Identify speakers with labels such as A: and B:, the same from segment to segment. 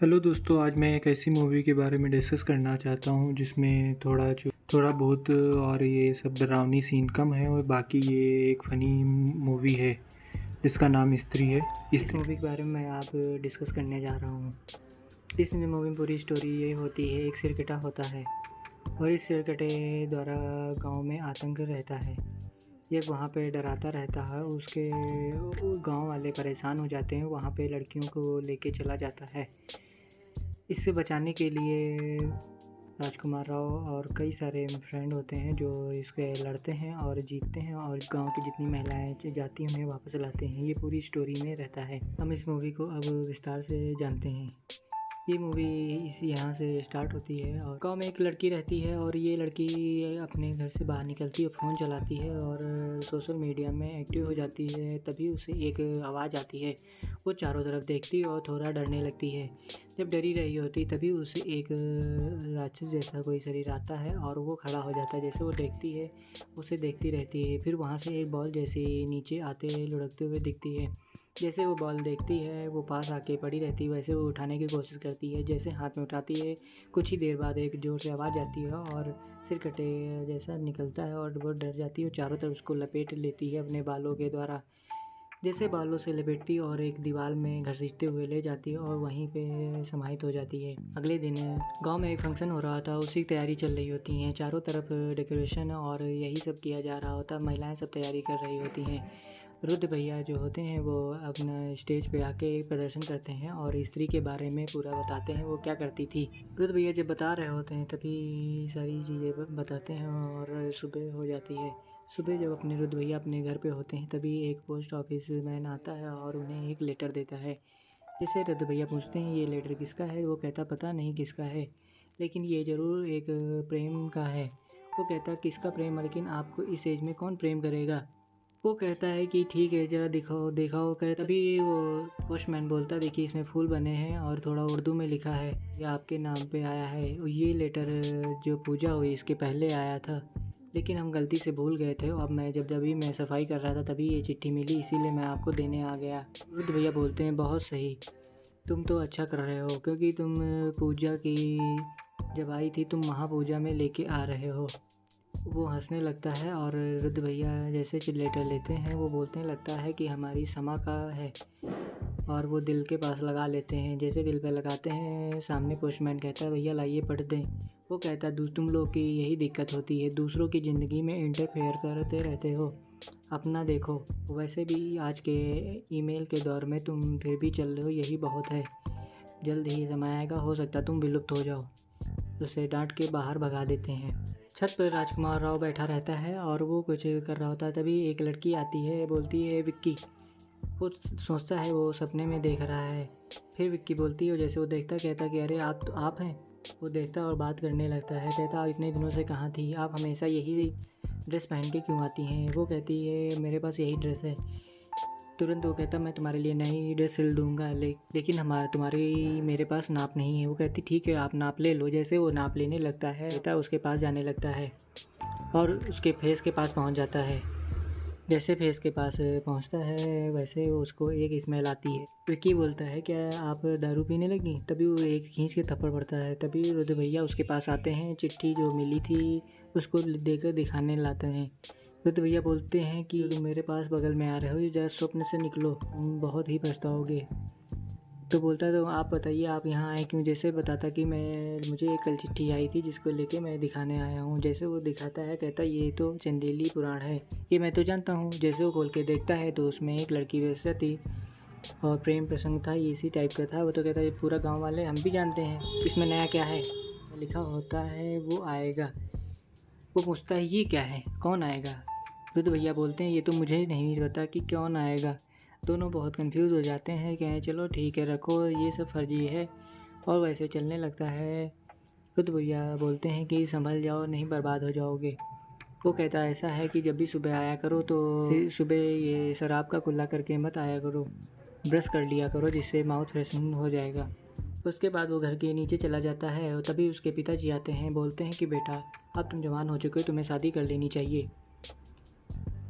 A: Hello दोस्तों, आज मैं एक ऐसी मूवी के बारे में डिस्कस करना चाहता हूँ जिसमें थोड़ा बहुत और ये सब डरावनी सीन कम है और बाकी ये एक फ़नी मूवी है जिसका नाम स्त्री है।
B: इस मूवी के बारे में मैं आप डिस्कस करने जा रहा हूँ। इस मूवी में पूरी स्टोरी ये होती है, एक सिरकटा होता है और इस सिरकटे द्वारा गांव में आतंक रहता है। ये वहाँ पे डराता रहता है, उसके गांव वाले परेशान हो जाते हैं, वहाँ पे लड़कियों को लेके चला जाता है। इससे बचाने के लिए राजकुमार राव और कई सारे फ्रेंड होते हैं जो इसके लड़ते हैं और जीतते हैं और गांव की जितनी महिलाएं जाती हैं उन्हें वापस लाते हैं। ये पूरी स्टोरी में रहता है। हम इस मूवी को अब विस्तार से जानते हैं। ये मूवी इस यहाँ से स्टार्ट होती है और गांव में एक लड़की रहती है और ये लड़की अपने घर से बाहर निकलती है, फ़ोन चलाती है और सोशल मीडिया में एक्टिव हो जाती है। तभी उसे एक आवाज़ आती है। वो चारों तरफ देखती है और थोड़ा डरने लगती है। जब डरी रही होती तभी उसे एक राक्षस जैसा कोई शरीर आता है और वो खड़ा हो जाता है। जैसे वो देखती है उसे देखती रहती है। फिर वहाँ से एक बॉल जैसी नीचे आते लुढ़कते हुए दिखती है। जैसे वो बॉल देखती है वो पास आके पड़ी रहती है, वैसे वो उठाने की कोशिश करती है। जैसे हाथ में उठाती है कुछ ही देर बाद एक ज़ोर से आवाज़ आती है और सिर कटे जैसा निकलता है और वो डर जाती है और चारों तरफ उसको लपेट लेती है अपने बालों के द्वारा। जैसे बालों से लपेटती और एक दीवार में घसीटते हुए ले जाती है और वहीं पे समाहित हो जाती है। अगले दिन गांव में एक फंक्शन हो रहा था, उसी की तैयारी चल रही होती है। चारों तरफ डेकोरेशन और यही सब किया जा रहा होता। महिलाएं सब तैयारी कर रही होती हैं। रुद्र भैया जो होते हैं वो अपना स्टेज पे आके प्रदर्शन करते हैं और स्त्री के बारे में पूरा बताते हैं वो क्या करती थी। रुद्र भैया जब बता रहे होते हैं तभी सारी चीज़ें बताते हैं और सुबह हो जाती है। सुबह जब अपने रुद्र भैया अपने घर पे होते हैं तभी एक पोस्ट ऑफिस मैन आता है और उन्हें एक लेटर देता है। जिसे रुद्र भैया पूछते हैं ये लेटर किसका है। वो कहता पता नहीं किसका है, लेकिन ये ज़रूर एक प्रेम का है। वो कहता किसका प्रेम, लेकिन आपको इस एज में कौन प्रेम करेगा। वो कहता है कि ठीक है ज़रा दिखाओ दिखाओ करे। तभी वो पोस्टमैन बोलता देखिए इसमें फूल बने हैं और थोड़ा उर्दू में लिखा है, ये आपके नाम पे आया है। ये लेटर जो पूजा हुई इसके पहले आया था, लेकिन हम गलती से भूल गए थे। अब मैं सफाई कर रहा था तभी ये चिट्ठी मिली, इसीलिए मैं आपको देने आ गया। रुद्र भैया बोलते हैं बहुत सही, तुम तो अच्छा कर रहे हो क्योंकि तुम पूजा की जब आई थी तुम महापूजा में लेके आ रहे हो। वो हंसने लगता है और रुद्र भैया जैसे लेटर लेते हैं वो बोलते हैं लगता है कि हमारी समा का है और वो दिल के पास लगा लेते हैं। जैसे दिल पे लगाते हैं सामने पोस्टमैन कहता है भैया लाइए पढ़ दें। वो कहता है तुम लोग की यही दिक्कत होती है, दूसरों की ज़िंदगी में इंटरफेयर करते रहते हो, अपना देखो। वैसे भी आज के ईमेल के दौर में तुम फिर भी चल रहे हो, यही बहुत है। जल्द ही समय आएगा हो सकता तुम विलुप्त हो जाओ। उसे डांट के बाहर भगा देते हैं। छत पर राजकुमार राव बैठा रहता है और वो कुछ कर रहा होता है। तभी एक लड़की आती है, बोलती है विक्की। वो सोचता है वो सपने में देख रहा है। फिर विक्की बोलती है, जैसे वो देखता कहता कि अरे आप तो आप हैं। वो देखता और बात करने लगता है। कहता आप इतने दिनों से कहाँ थी, आप हमेशा यही ड्रेस पहन के क्यों आती हैं। वो कहती है मेरे पास यही ड्रेस है। तुरंत वो कहता मैं तुम्हारे लिए नई ड्रेस सिल दूंगा, लेकिन तुम्हारी मेरे पास नाप नहीं है। वो कहती ठीक है आप नाप ले लो। जैसे वो नाप लेने लगता है कहता उसके पास जाने लगता है और उसके फेस के पास पहुंच जाता है। जैसे फेस के पास पहुंचता है वैसे उसको एक स्मेल आती है। विक्की बोलता है क्या आप दारू पीने लगी। तभी वो एक खींच के थप्पड़ पड़ता है। तभी रुद्र भैया उसके पास आते हैं, चिट्ठी जो मिली थी उसको देकर दिखाने लाते हैं। रुद्र भैया बोलते हैं कि तुम मेरे पास बगल में आ रहे हो, जरा स्वप्न से निकलो, तुम बहुत ही पछताओगे। तो बोलता है तो आप बताइए आप यहाँ आए क्यों। जैसे बताता कि मुझे एक कल चिट्ठी आई थी जिसको लेके मैं दिखाने आया हूँ। जैसे वो दिखाता है कहता ये तो चंदेली पुराण है, ये मैं तो जानता हूँ। जैसे वो खोल के देखता है तो उसमें एक लड़की व्यवस्था थी और प्रेम प्रसंग था, इसी टाइप का था। वो तो कहता है पूरा गाँव वाले हम भी जानते हैं, इसमें नया क्या है। लिखा होता है वो आएगा। वो पूछता है ये क्या है, कौन आएगा। रुद्र भैया बोलते हैं ये तो मुझे नहीं पता कि कौन आएगा। दोनों बहुत कंफ्यूज हो जाते हैं, कहें चलो ठीक है रखो ये सब फर्जी है, और वैसे चलने लगता है। रुद्र भैया बोलते हैं कि संभल जाओ नहीं बर्बाद हो जाओगे। वो कहता है ऐसा है कि जब भी सुबह आया करो तो सुबह ये शराब का कुल्ला करके मत आया करो, ब्रश कर लिया करो जिससे माउथ फ्रेशनिंग हो जाएगा। उसके बाद वो घर के नीचे चला जाता है और तभी उसके पिताजी आते हैं। बोलते हैं कि बेटा अब तुम जवान हो चुके हो, तुम्हें शादी कर लेनी चाहिए।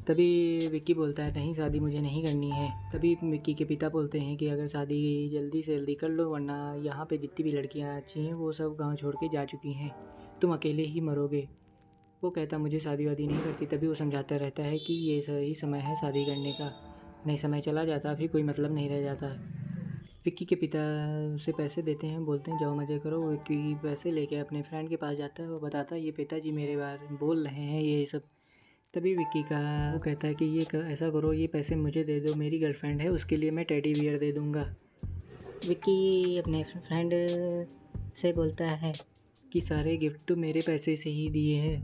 B: तभी विक्की बोलता है नहीं, शादी मुझे नहीं करनी है। तभी विक्की के पिता बोलते हैं कि अगर शादी जल्दी से जल्दी कर लो, वरना यहाँ पे जितनी भी लड़कियाँ अच्छी हैं वो सब गांव छोड़ के जा चुकी हैं, तुम अकेले ही मरोगे। वो कहता मुझे शादी वादी नहीं करती। तभी वो समझाता रहता है कि ये सही समय है शादी करने का, नहीं समय चला जाता फिर कोई मतलब नहीं रह जाता है। विक्की के पिता उसे पैसे देते हैं, बोलते हैं जाओ मज़े करो। विक्की पैसे लेके अपने फ्रेंड के पास जाता है, वो बताता है ये पिताजी मेरे बारे में बोल रहे हैं ये सब। तभी विक्की का वो कहता है कि ऐसा करो, ये पैसे मुझे दे दो, मेरी गर्लफ्रेंड है उसके लिए मैं टेडी बियर दे दूँगा। विक्की अपने फ्रेंड से बोलता है कि सारे गिफ्ट तो मेरे पैसे से ही दिए हैं,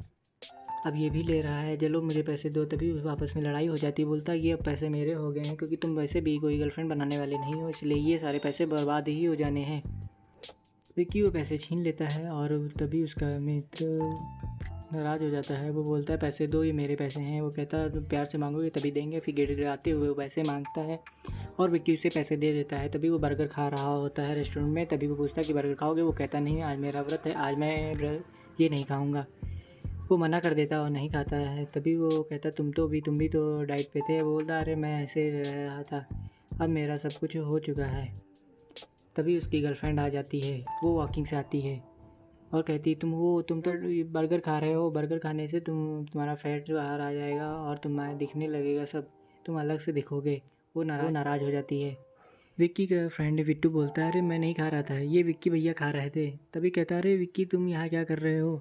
B: अब ये भी ले रहा है, चलो मुझे पैसे दो। तभी उस आपस में लड़ाई हो जाती है। बोलता है ये अब पैसे मेरे हो गए हैं, क्योंकि तुम वैसे भी कोई गर्लफ्रेंड बनाने वाले नहीं हो, इसलिए ये सारे पैसे बर्बाद ही हो जाने हैं। विक्की वो पैसे छीन लेता है और तभी उसका मित्र नाराज़ हो जाता है। वो बोलता है पैसे दो, ये मेरे पैसे हैं। वो कहता है तुम प्यार से मांगोगे तभी देंगे। फिर गिड़गिड़ाते हुए वो पैसे मांगता है और विक्की उसे पैसे दे देता है। तभी वो बर्गर खा रहा होता है रेस्टोरेंट में। तभी वो पूछता है कि बर्गर खाओगे? वो कहता नहीं, आज मेरा व्रत है, आज मैं ये नहीं खाऊँगा। वो मना कर देता और नहीं खाता है। तभी वो कहता तुम भी तो डाइट पे थे। वो बोलता अरे मैं ऐसे रह रहा था, अब मेरा सब कुछ हो चुका है। तभी उसकी गर्लफ्रेंड आ जाती है, वो वॉकिंग से आती है और कहती तुम तो बर्गर खा रहे हो, बर्गर खाने से तुम्हारा फैट बाहर आ जाएगा और तुम्हारा दिखने लगेगा सब, तुम अलग से दिखोगे। वो नाराज़ हो जाती है। विक्की का फ्रेंड बिट्टू बोलता है अरे मैं नहीं खा रहा था, ये विक्की भैया खा रहे थे। तभी कहता है अरे विक्की तुम यहाँ क्या कर रहे हो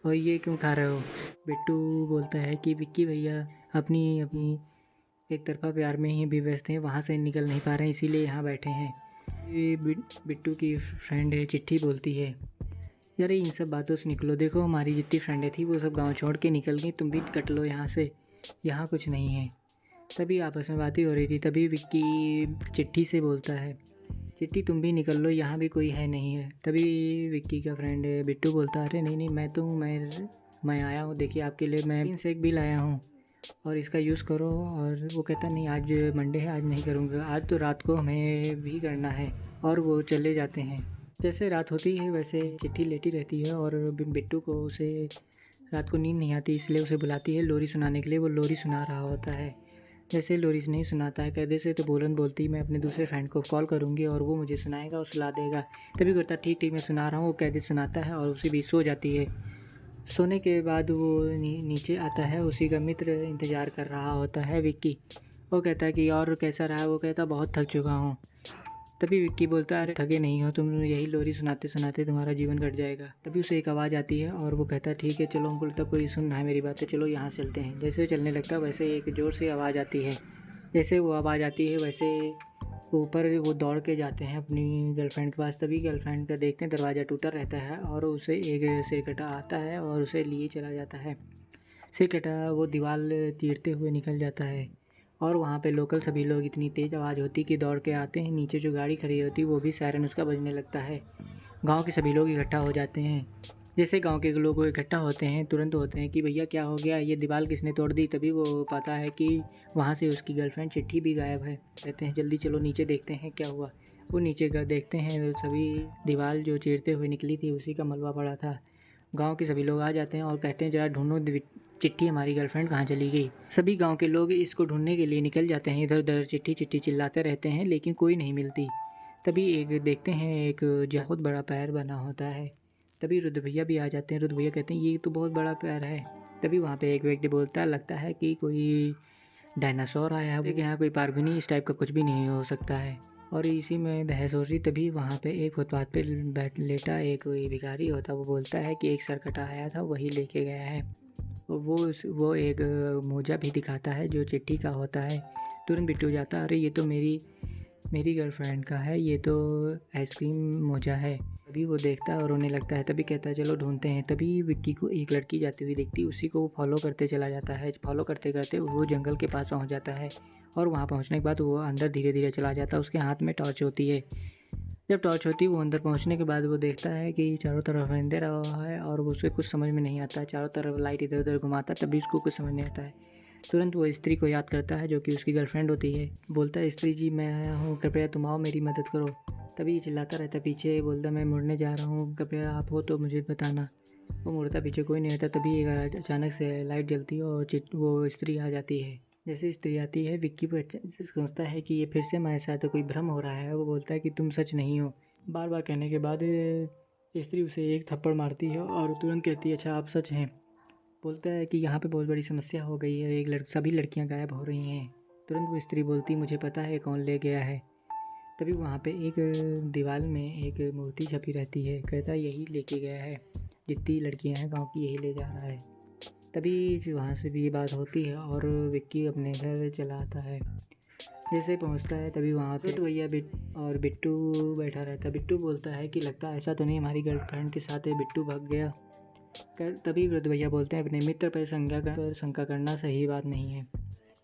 B: और ये क्यों खा रहे हो? बिट्टू बोलता है कि विक्की भैया अपनी एक तरफा प्यार में ही भी व्यस्त हैं, वहाँ से निकल नहीं पा रहे हैं, इसीलिए यहाँ बैठे हैं। ये बिट्टू की फ्रेंड है चिट्ठी बोलती है यार इन सब बातों से निकलो, देखो हमारी जितनी फ्रेंडें थी वो सब गांव छोड़ के निकल गई, तुम भी कट लो यहाँ से, यहाँ कुछ नहीं है। तभी आपस में बातें हो रही थी। तभी विक्की चिट्ठी से बोलता है चिट्ठी तुम भी निकल लो, यहाँ भी कोई है नहीं है। तभी विक्की का फ्रेंड बिट्टू बोलता है अरे नहीं मैं आया हूँ, देखिए आपके लिए मैं प्रोटीन शेक भी लाया हूँ और इसका यूज़ करो। और वो कहता नहीं आज मंडे है, आज नहीं करूँगा, आज तो रात को हमें भी करना है। और वो चले जाते हैं। जैसे रात होती है वैसे चिट्ठी लेटी रहती है और बिट्टू को उसे रात को नींद नहीं आती, इसलिए उसे बुलाती है लोरी सुनाने के लिए। वो लोरी सुना रहा होता है। जैसे लोरी नहीं सुनाता है कैदे से तो बोलती मैं अपने दूसरे फ्रेंड को कॉल करूँगी और वो मुझे सुनाएगा और सुला देगा। तभी कहता ठीक मैं सुना रहा हूँ। वो कैदे सुनाता है और उसी बीच सो जाती है। सोने के बाद वो नीचे आता है, उसी का मित्र इंतज़ार कर रहा होता है विक्की। वो कहता है कि और कैसा रहा? वो कहता बहुत थक चुका हूँ। तभी विक्की बोलता है अरे थके नहीं हो तुम, यही लोरी सुनाते सुनाते तुम्हारा जीवन कट जाएगा। तभी उसे एक आवाज़ आती है और वो कहता है ठीक है चलो, हमको लगता है कोई सुन रहा है मेरी बातें, चलो यहाँ से चलते हैं। जैसे चलने लगता है वैसे एक ज़ोर से आवाज़ आती है। जैसे वो आवाज़ आती है वैसे ऊपर वो दौड़ के जाते हैं अपनी गर्लफ्रेंड के पास। तभी गर्लफ्रेंड का देखते हैं दरवाज़ा टूटा रहता है और उसे एक सिरकटा आता है और उसे लिए चला जाता है। सिरकटा वो दीवार चीरते हुए निकल जाता है और वहाँ पे लोकल सभी लोग, इतनी तेज़ आवाज़ होती कि दौड़ के आते हैं। नीचे जो गाड़ी खड़ी होती वो भी सायरन उसका बजने लगता है। गांव के सभी लोग इकट्ठा हो जाते हैं। जैसे गांव के लोग इकट्ठा होते हैं तुरंत होते हैं कि भैया क्या हो गया, ये दीवार किसने तोड़ दी? तभी वो पता है कि वहाँ से उसकी गर्लफ्रेंड चिट्ठी भी गायब है। कहते हैं जल्दी चलो नीचे देखते हैं क्या हुआ। वो नीचे देखते हैं सभी दीवार जो चीरते हुए निकली थी उसी का मलबा पड़ा था। गांव के सभी लोग आ जाते हैं और कहते हैं जरा ढूंढो चिट्ठी, हमारी गर्लफ्रेंड कहाँ चली गई। सभी गांव के लोग इसको ढूंढने के लिए निकल जाते हैं। इधर उधर चिट्ठी चिट्ठी चिल्लाते रहते हैं लेकिन कोई नहीं मिलती। तभी एक देखते हैं एक बहुत बड़ा पैर बना होता है। तभी रुद्र भैया भी आ जाते हैं। रुद्र भैया कहते हैं ये तो बहुत बड़ा पैर है। तभी वहाँ पे एक व्यक्ति बोलता है लगता है कि कोई डायनासोर आया है, लेकिन यहाँ कोई पार्क भी नहीं, इस टाइप का कुछ भी नहीं हो सकता है। और इसी में बहस हो रही तभी वहाँ पे एक फुटपाथ पे लेटा एक कोई भिखारी होता, वो बोलता है कि एक सरकटा आया था वही लेके गया है। वो एक मोजा भी दिखाता है जो चिट्ठी का होता है। तुरंत बिट्टू जाता है अरे ये तो मेरी गर्लफ्रेंड का है, ये तो आइसक्रीम मोजा है। तभी वो देखता है और रोने लगता है। तभी कहता है चलो ढूंढते हैं। तभी विक्की को एक लड़की जाती हुई दिखती, उसी को वो फॉलो करते चला जाता है। फॉलो करते करते वो जंगल के पास पहुंच जाता है और वहां पहुंचने के बाद वो अंदर धीरे धीरे चला जाता है। उसके हाथ में टॉर्च होती है। जब टॉर्च होती है वो अंदर पहुंचने के बाद वो देखता है कि चारों तरफ अंधेरा है और उसे कुछ समझ में नहीं आता है। चारों तरफ लाइट इधर उधर घुमाता है तभी उसको कुछ समझ नहीं आता है। तुरंत वो स्त्री को याद करता है जो कि उसकी गर्लफ्रेंड होती है। बोलता है स्त्री जी मैं आया हूँ, कृपया तुम आओ मेरी मदद करो। तभी चिल्लाता रहता है पीछे, बोलता मैं मुड़ने जा रहा हूँ, कृपया आप हो तो मुझे बताना। वो मुड़ता पीछे कोई नहीं रहता। तभी एक अचानक से लाइट जलती है और वो स्त्री आ जाती है। जैसे स्त्री आती है, विक्की को सोचता है कि ये फिर से हमारे साथ कोई भ्रम हो रहा है। वो बोलता है कि तुम सच नहीं हो। बार बार कहने के बाद स्त्री उसे एक थप्पड़ मारती है और तुरंत कहती है, अच्छा आप सच हैं। बोलता है कि यहाँ पे बहुत बड़ी समस्या हो गई है, सभी लड़कियाँ गायब हो रही हैं। तुरंत वो स्त्री बोलती, मुझे पता है कौन ले गया है। तभी वहाँ पे एक दीवार में एक मूर्ति छपी रहती है। कहता है यही लेके गया है, जितनी लड़कियाँ हैं गांव की यही ले जा रहा है। तभी वहाँ से भी ये बात होती है और विक्की अपने घर चला आता है। जैसे पहुँचता है तभी वहाँ पे भैया और बिट्टू बैठा रहता है। बिट्टू बोलता है कि लगता है ऐसा तो नहीं हमारी गर्लफ्रेंड के साथ बिट्टू भाग गया। तभी वृद्ध भैया बोलते हैं, अपने मित्र पर शंका करना सही बात नहीं है।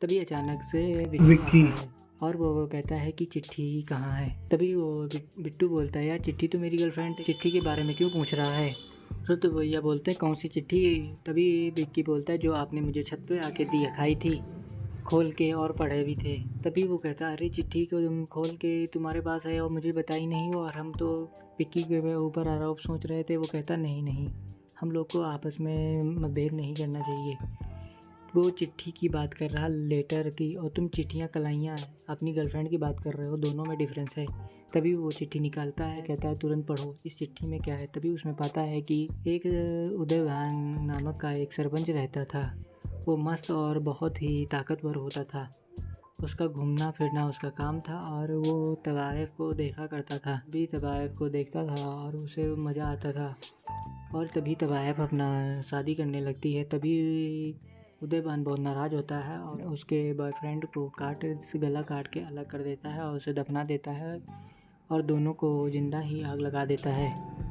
B: तभी अचानक से विक्की आता है और वो कहता है कि चिट्ठी कहाँ है। तभी वो बिट्टू बोलता है, यार चिट्ठी तो मेरी गर्लफ्रेंड, चिट्ठी के बारे में क्यों पूछ रहा है। तो भैया बोलते हैं, कौन सी चिट्ठी। तभी विक्की बोलता है, जो आपने मुझे छत पे आके दिखाई थी, खोल के और पढ़े भी थे। तभी वो कहता है, अरे चिट्ठी को तुम खोल के तुम्हारे पास है और मुझे बताई नहीं हो, और हम तो विक्की के ऊपर आरोप सोच रहे थे। वो कहता नहीं, हम लोग को आपस में मतभेद नहीं करना चाहिए। वो चिट्ठी की बात कर रहा, लेटर की, और तुम चिट्ठियाँ कलाइयाँ अपनी गर्लफ्रेंड की बात कर रहे हो, दोनों में डिफरेंस है। तभी वो चिट्ठी निकालता है, कहता है तुरंत पढ़ो इस चिट्ठी में क्या है। तभी उसमें पाता है कि एक उदयभान नामक का एक सरपंच रहता था। वो मस्त और बहुत ही ताकतवर होता था। उसका घूमना फिरना उसका काम था और वो तवायफ को देखा करता था। भी तवायफ को देखता था और उसे मज़ा आता था। और तभी तवायफ अपना शादी करने लगती है। तभी उदयभान बहुत नाराज़ होता है और उसके बॉयफ्रेंड को गला काट के अलग कर देता है और उसे दफना देता है और दोनों को जिंदा ही आग लगा देता है।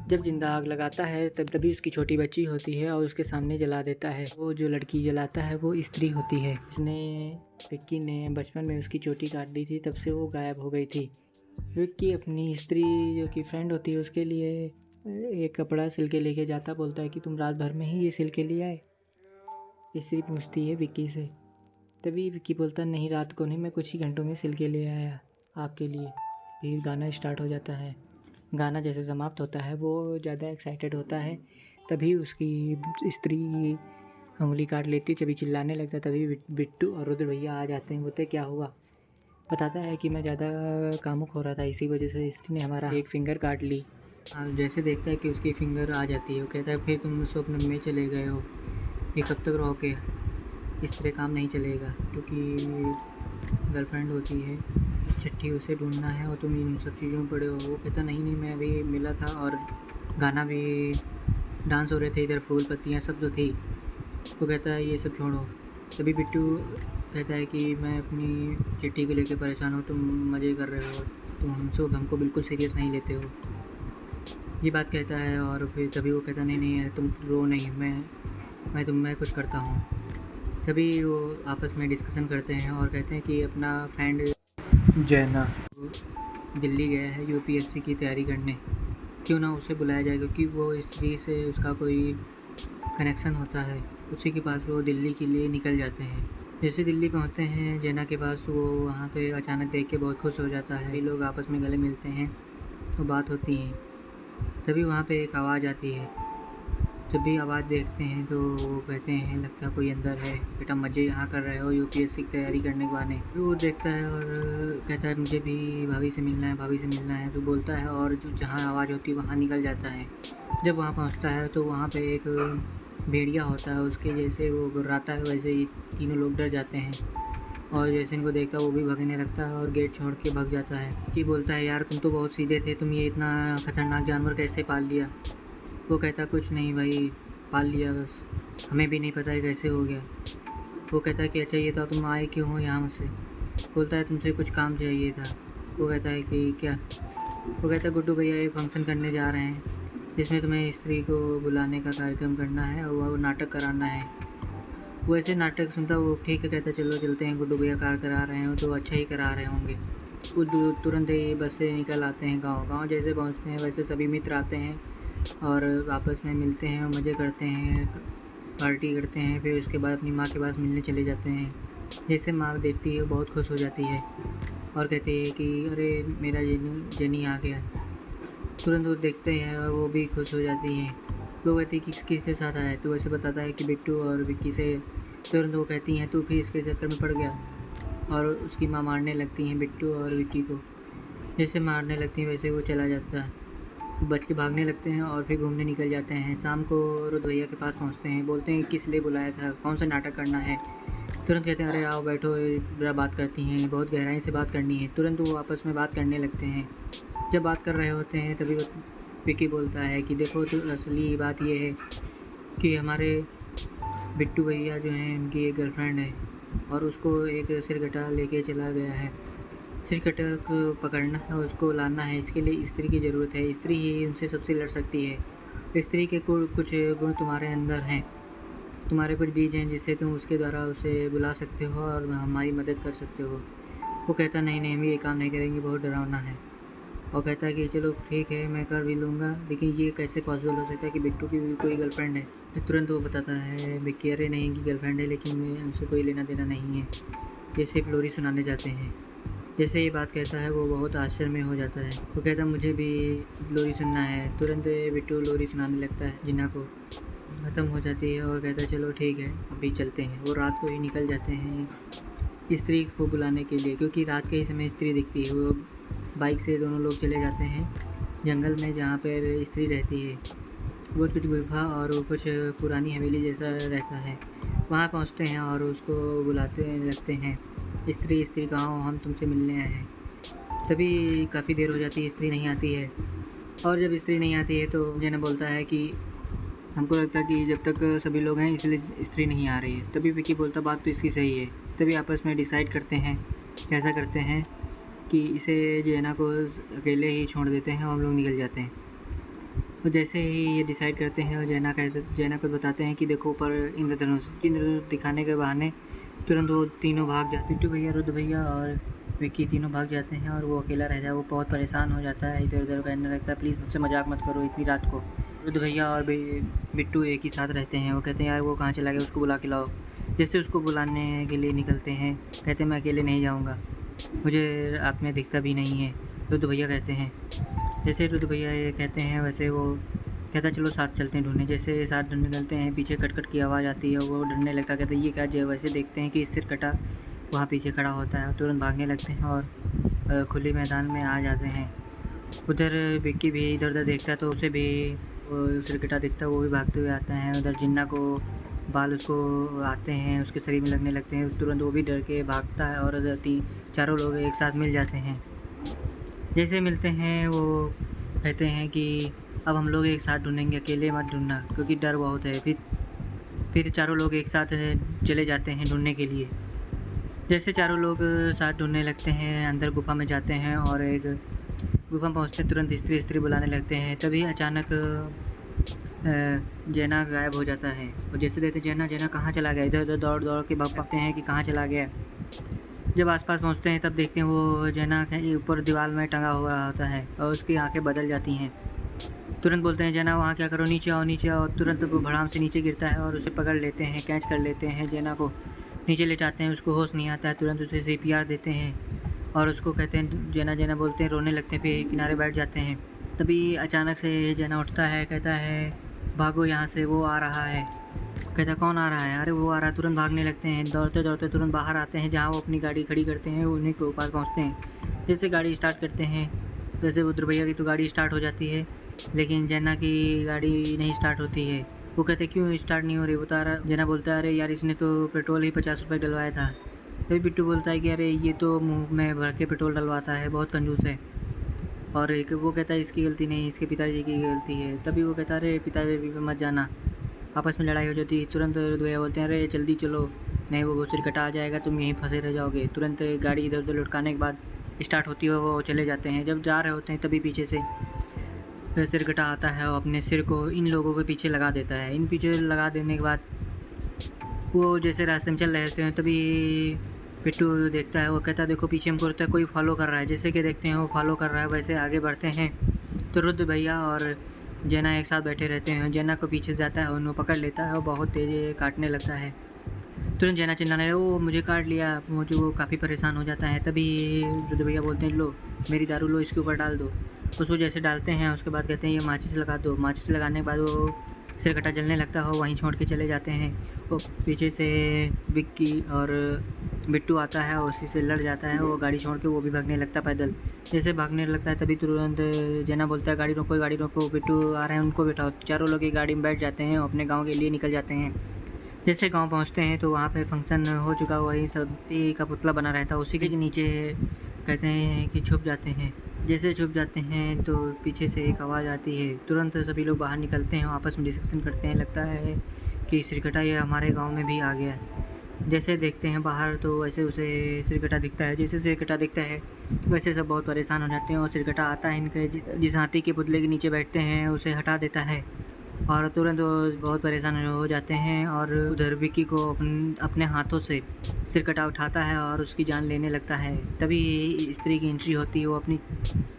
B: जब जिंदा आग लगाता है तभी उसकी छोटी बच्ची होती है और उसके सामने जला देता है। वो जो लड़की जलाता है वो स्त्री होती है, जिसने विक्की ने बचपन में उसकी चोटी काट दी थी, तब से वो गायब हो गई थी। विक्की अपनी स्त्री जो कि फ्रेंड होती है उसके लिए एक कपड़ा सिल के लेके जाता, बोलता है कि तुम रात भर में ही ये सिल के ले आए। स्त्री पूछती है विक्की से। तभी विक्की बोलता, नहीं रात को नहीं, मैं कुछ ही घंटों में सिल के ले आया आपके लिए। फिर गाना स्टार्ट हो जाता है। गाना जैसे समाप्त होता है वो ज़्यादा एक्साइटेड होता है। तभी उसकी स्त्री उंगली काट लेती, तभी चिल्लाने लगता है। तभी बिट्टू और रुद्र भैया आ जाते हैं। बोलते क्या हुआ। बताता है कि मैं ज़्यादा कामुक हो रहा था, इसी वजह से स्त्री ने हमारा एक फिंगर काट ली। जैसे देखता है कि उसकी फिंगर आ जाती है, वो कहता है फिर तुम स्वप्न में चले गए हो, ये कब तक रहोगे, इस तरह काम नहीं चलेगा। क्योंकि गर्लफ्रेंड होती है, चिट्ठी उसे ढूंढना है और तुम इन सब चीज़ों में पड़े हो। वो कहता नहीं, मैं अभी मिला था और गाना भी, डांस हो रहे थे इधर, फूल पत्तियाँ सब जो थी। वो कहता है ये सब छोड़ो। तभी बिट्टू कहता है कि मैं अपनी चिट्ठी को लेकर परेशान हूँ, तुम मज़े कर रहे हो, तुम हमको बिल्कुल सीरियस नहीं लेते हो, ये बात कहता है। और फिर तभी वो कहता नहीं तुम रो नहीं, मैं कुछ करता हूँ। तभी वो आपस में डिस्कशन करते हैं और कहते हैं कि अपना फ्रेंड
A: जैना
B: दिल्ली गया है यूपीएससी की तैयारी करने, क्यों ना उसे बुलाया जाए, क्योंकि वो स्त्री से उसका कोई कनेक्शन होता है। उसी के पास वो दिल्ली के लिए निकल जाते हैं। जैसे दिल्ली पहुँचते हैं जैना के पास, तो वो वहाँ पे अचानक देख के बहुत खुश हो जाता है। ये लोग आपस में गले मिलते हैं तो बात होती है। तभी वहाँ पे एक आवाज़ आती है। जब भी आवाज़ देखते हैं तो वो कहते हैं लगता है कोई अंदर है, बेटा मज़े यहाँ कर रहे हो यूपीएससी की तैयारी करने के बहाने। फिर वो देखता है और कहता है मुझे भी भाभी से मिलना है। तो बोलता है और जो जहाँ आवाज़ होती है वहाँ निकल जाता है। जब वहाँ पहुँचता है तो वहाँ पे एक भेड़िया होता है, उसके जैसे वो गुर्राता है, वैसे ही तीनों लोग डर जाते हैं और जैसे इनको देखता है वो भी भागने लगता है और गेट छोड़ के भाग जाता है। कि बोलता है यार तुम तो बहुत सीधे थे, तुम ये इतना ख़तरनाक जानवर कैसे पाल लिया। वो कहता कुछ नहीं भाई, पाल लिया बस, हमें भी नहीं पता है कैसे हो गया। वो कहता है कि अच्छा ये था, तुम आए क्यों हो यहाँ मुझसे। बोलता है तुमसे कुछ काम चाहिए था। वो कहता है कि क्या। वो कहता है गुड्डू भैया एक फंक्शन करने जा रहे हैं जिसमें तुम्हें स्त्री को बुलाने का कार्यक्रम करना है और वो नाटक कराना है। वो ऐसे नाटक सुनता वो ठीक है, कहता चलो चलते हैं, गुड्डू भैया कार करा रहे हो तो अच्छा ही करा रहे होंगे। वो तुरंत ही बस से निकल आते हैं गाँव जैसे पहुँचते हैं वैसे सभी मित्र आते हैं और आपस में मिलते हैं और मज़े करते हैं, पार्टी करते हैं। फिर उसके बाद अपनी माँ के पास मिलने चले जाते हैं। जैसे माँ देखती है बहुत खुश हो जाती है और कहती है कि अरे मेरा जेनी आ गया। तुरंत वो देखते हैं और वो भी खुश हो जाती है। वो कहती है कि किसके साथ आया है, तो वैसे बताता है कि बिट्टू और विक्की से। तुरंत वो कहती हैं तू फिर इसके चक्कर में पड़ गया, और उसकी माँ मारने लगती हैं बिट्टू और विक्की को। जैसे मारने लगती हैं वैसे वो चला जाता है, बच के भागने लगते हैं और फिर घूमने निकल जाते हैं। शाम को रुद्र भैया के पास पहुंचते हैं, बोलते हैं किस लिए बुलाया था, कौन सा नाटक करना है। तुरंत कहते हैं अरे आओ बैठो ज़रा बात करती हैं, बहुत गहराई से बात करनी है। तुरंत वो आपस में बात करने लगते हैं। जब बात कर रहे होते हैं तभी विक्की बोलता है कि देखो तो असली बात ये है कि हमारे बिट्टू भैया जो हैं उनकी एक गर्लफ्रेंड है और उसको एक सिरकटा लेके चला गया है। सिरकटा को पकड़ना है, उसको लाना है, इसके लिए स्त्री की ज़रूरत है। स्त्री ही उनसे सबसे लड़ सकती है। स्त्री के कुछ गुण तुम्हारे अंदर हैं, तुम्हारे कुछ बीज हैं जिससे तुम उसके द्वारा उसे बुला सकते हो और हमारी मदद कर सकते हो। वो कहता नहीं नहीं हम ये काम नहीं करेंगे, बहुत डरावना है। और कहता है कि चलो ठीक है मैं कर भी लूँगा, लेकिन ये कैसे पॉसिबल हो सकता है कि बिट्टू की भी कोई गर्लफ्रेंड है। फिर तुरंत वो बताता है विक्की अरे नहीं इनकी गर्लफ्रेंड है, लेकिन उनसे कोई लेना देना नहीं है, ये सिर्फ लोरी सुनाने जाते हैं। जैसे ये बात कहता है वो बहुत आश्चर्य में हो जाता है। वो कहता है मुझे भी लोरी सुनना है। तुरंत बिट्टू लोरी सुनाने लगता है, जिन्ना को ख़त्म हो जाती है और कहता है चलो ठीक है अभी चलते हैं। वो रात को ही निकल जाते हैं स्त्री को बुलाने के लिए, क्योंकि रात के ही समय स्त्री दिखती है। वो बाइक से दोनों लोग चले जाते हैं जंगल में जहाँ पर स्त्री रहती है। वो कुछ गुफा और वो कुछ पुरानी हवेली जैसा रहता है। वहाँ पहुँचते हैं और उसको बुलाते लगते हैं, स्त्री स्त्री कहाँ हो, हम तुमसे मिलने आए हैं। तभी काफ़ी देर हो जाती है, स्त्री नहीं आती है। और जब स्त्री नहीं आती है तो जना बोलता है कि हमको लगता है कि जब तक सभी लोग हैं इसलिए स्त्री नहीं आ रही है। तभी विक्की बोलता बात तो इसकी सही है। तभी आपस में डिसाइड करते हैं, कैसा करते हैं कि इसे जेना को अकेले ही छोड़ देते हैं और हम लोग निकल जाते हैं। तो जैसे ही ये डिसाइड करते हैं और जेना को बताते हैं कि देखो ऊपर इंद्रधनुष दिखाने के बहाने तुरंत वो तीनों भाग जाते, बिट्टू भैया रुद्र भैया और विक्की तीनों भाग जाते हैं और वो अकेला रह जाए। वो बहुत परेशान हो जाता है, इधर उधर कहने लगता है प्लीज़ मुझसे मजाक मत करो इतनी रात को। रुद्र भैया और बिट्टू एक ही साथ रहते हैं। वो कहते हैं यार वो कहाँ चला गया, उसको बुला के लाओ। जैसे उसको बुलाने के लिए निकलते हैं, कहते हैं मैं अकेले नहीं जाऊँगा, मुझे रात में दिखता भी नहीं है, रुद्र भैया कहते हैं। जैसे रुद्र भैया ये कहते हैं वैसे वो कहता चलो साथ चलते हैं ढूंढने। जैसे साथ निकलते हैं पीछे कट की आवाज़ आती है, वो डरने लगता, कहते हैं ये क्या जो। वैसे देखते हैं कि सिरकटा वहाँ पीछे खड़ा होता है। तुरंत भागने लगते हैं और खुले मैदान में आ जाते हैं। उधर विक्की भी इधर उधर देखता है तो उसे भी वो सिरकटा दिखता है, वो भी भागते हुए आता है। उधर जिन्ना को बाल उसको आते हैं, उसके शरीर में लगने लगते हैं। तुरंत वो भी डर के भागता है और उधर चारों लोग एक साथ मिल जाते हैं। जैसे मिलते हैं वो कहते हैं कि अब हम लोग एक साथ ढूंढेंगे, अकेले मत ढूंढना क्योंकि डर बहुत है। फिर चारों लोग एक साथ चले जाते हैं ढूंढने के लिए। जैसे चारों लोग साथ ढूंढने लगते हैं, अंदर गुफा में जाते हैं और एक गुफा में पहुँचते तुरंत स्त्री बुलाने लगते हैं। तभी अचानक जेना गायब हो जाता है और जैसे देखते जेना कहाँ चला गया, इधर उधर दौड़ दौड़ के भाग पाते हैं कि कहाँ चला गया। जब आसपास पहुँचते हैं तब देखते हैं वो जेना के ऊपर दीवार में टंगा हुआ होता है और उसकी आंखें बदल जाती हैं। तुरंत बोलते हैं जेना वहाँ क्या करो, नीचे आओ नीचे आओ। तुरंत वो भड़ाम से नीचे गिरता है और उसे पकड़ लेते हैं, कैच कर लेते हैं। जेना को नीचे लेटाते हैं, उसको होश नहीं आता है। तुरंत उसे CPR देते हैं और उसको कहते हैं जेना बोलते हैं, रोने लगते हैं, फिर किनारे बैठ जाते हैं। तभी अचानक से जेना उठता है, कहता है भागो यहाँ से, वो आ रहा है। कहता कौन आ रहा है, अरे वो आ रहा है। तुरंत भागने लगते हैं, दौड़ते दौड़ते तुरंत बाहर आते हैं जहाँ वो अपनी गाड़ी खड़ी करते हैं, उन्हीं के पास पहुँचते हैं। जैसे गाड़ी स्टार्ट करते हैं वैसे रुद्र भैया की तो गाड़ी स्टार्ट हो जाती है, लेकिन जेना की गाड़ी नहीं स्टार्ट होती है। वो कहते क्यों स्टार्ट नहीं हो रही, बता रहा। जेना बोलता है अरे यार इसने तो पेट्रोल ही 50 रुपये डलवाया था। तभी बिट्टू बोलता है कि अरे ये तो मुँह में भर के पेट्रोल डलवाता है, बहुत कंजूस है। और एक वो कहता है इसकी गलती नहीं, इसके पिताजी की गलती है। तभी वो कहता है अरे पिताजी पे मत जाना, आपस में लड़ाई हो जाती है। तुरंत भैया बोलते हैं अरे जल्दी चलो, नहीं वो सिरकटा आ जाएगा, तुम यहीं फंसे रह जाओगे। तुरंत गाड़ी इधर उधर लुटकाने के बाद स्टार्ट होती है, वो चले जाते हैं। जब जा रहे होते हैं तभी पीछे से सिरकटा आता है और अपने सिर को इन लोगों के पीछे लगा देता है। इन पीछे लगा देने के बाद वो जैसे रास्ते में चल रहे होते हैं तभी पिट्टू देखता है, वो कहता है देखो पीछे हमको लगता है कोई फॉलो कर रहा है। जैसे कि देखते हैं वो फॉलो कर रहा है, वैसे आगे बढ़ते हैं तो रुद्र भैया और जेना एक साथ बैठे रहते हैं। जेना को पीछे जाता है, उन्हें पकड़ लेता है और बहुत तेज़ काटने लगता है। तुरंत जेना चिल्लाने लगा वो मुझे काट लिया, मुझे वो काफ़ी परेशान हो जाता है। तभी रुद्र भैया बोलते हैं लो मेरी दारू लो, इसके ऊपर डाल दो। उसको जैसे डालते हैं उसके बाद कहते हैं ये माचिस लगा दो। माचिस लगाने के बाद वो सिरकटा जलने लगता हो वहीं छोड़ के चले जाते हैं। वो पीछे से विक्की और बिट्टू आता है और उसी से लड़ जाता है। वो गाड़ी छोड़ के वो भी भागने लगता पैदल। जैसे भागने लगता है तभी तुरंत जना बोलता है गाड़ी रोको, बिट्टू आ रहे हैं उनको बिठाओ। चारों लोग एक गाड़ी में बैठ जाते हैं और अपने गाँव के लिए निकल जाते हैं। जैसे गांव पहुंचते हैं तो वहाँ पे फंक्शन हो चुका, वही सती का पुतला बना रहता है, उसी के नीचे कहते हैं कि छुप जाते हैं। जैसे छुप जाते हैं तो पीछे से एक आवाज़ आती है। तुरंत सभी लोग बाहर निकलते हैं, आपस में डिस्कशन करते हैं। लगता है कि सिरकटा ये हमारे गांव में भी आ गया है। जैसे देखते हैं बाहर तो वैसे उसे सिरकटा दिखता है। जैसे सिरकटा दिखता है वैसे सब बहुत परेशान हो जाते हैं और सिरकटा आता है इनके जिस हाथी के पुतले के नीचे बैठते हैं उसे हटा देता है और तुरंत वो बहुत परेशान हो जाते हैं। और उधर विक्की को अपने हाथों से सिरकटा उठाता है और उसकी जान लेने लगता है। तभी स्त्री की एंट्री होती है। वो